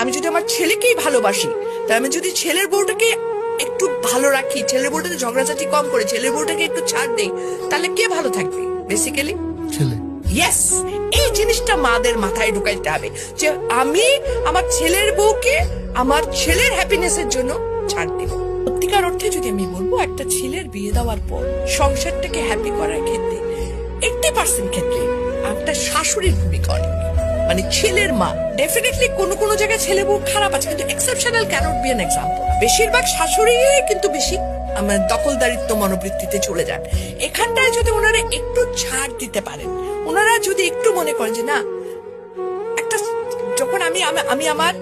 আমি যদি আমার ছেলেকেই ভালোবাসি, তাহলে আমি যদি ছেলের বউটাকে একটু ভালো রাখি, ছেলের বউটাকে ঝগড়াঝাটি কম করে ছেলের বউটাকে একটু ছাড় দেই, তাহলে কে ভালো থাকবে? বেসিক্যালি ছেলে। ইয়েস, এই জিনিসটা মাদের মাথায় ঢুকাইতে হবে যে আমি আমার ছেলের বউকে আমার ছেলের হ্যাপিনেসের জন্য ছাড় দিব। সত্যিকার অর্থে যদি আমি বলবো, একটা ছেলের বিয়ে দেওয়ার পর সংসারটাকে হ্যাপি করার ক্ষেত্রে 80% ক্ষেত্রে একটা শাশুড়ির ভূমিকা অনেক, মানে ছেলের মা। ডেফিনেটলি কোনো জায়গায় ছেলে বউ খারাপ আছে, কিন্তু exceptional cannot be an example. বেশিরভাগ শাশুড়ি কিন্তু বেশি আমার দখলদারিত্ব মনোবৃত্তিতে চলে যান। এখানটায় যদি ওনারা একটু ছাড় দিতে পারেন, ওনারা যদি একটু মনে করেন যে না, একটা যখন আমি আমার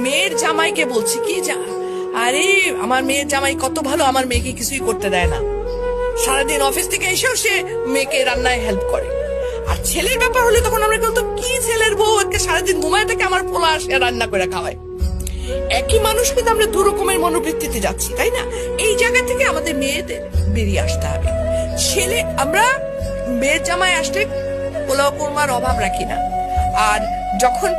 মেয়ের জামাইকে বলছি কি, আরে আমার মেয়ের জামাই কত ভালো, আমার মেয়েকে কিছুই করতে দেয় না, সারাদিন অফিস থেকে এসেও সে মেয়েকে রান্নায় হেল্প করে। আর ছেলের ব্যাপার হলে তখন আমরা বলতো কি ছেলের বউ আজকে সারাদিন ঘুমায় থাকে, আমার পোলা আসে রান্না করে খাওয়ায়। একই মানুষ, কিন্তু আমরা দু রকমের মনোবৃত্তিতে যাচ্ছি, তাই না? এই জায়গা থেকে আমাদের মেয়েদের বেরিয়ে আসতে হবে। আমরা মেয়ের জামাই আসলে পোলাও কোরমার অভাব রাখি না, আর যখন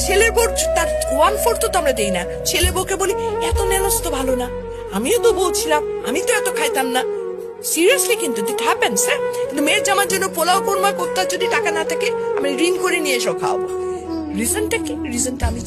ছেলের বউ তার 1/4 তো আমরা দেই না, ছেলের বউকে বলি এত নেলস তো ভালো না, আমিও তো বলছিলাম, আমি তো এত খাইতাম না। সিরিয়াসলি, কিন্তু ইট হ্যাপেন্স। হ্যাঁ, কিন্তু মেয়ের জামার জন্য পোলাও কোরমা করতে যদি টাকা না থাকে, আমি ঋণ করে নিয়ে এসো খাওয়াবো। রিজনটা কি? রিজনটা আমি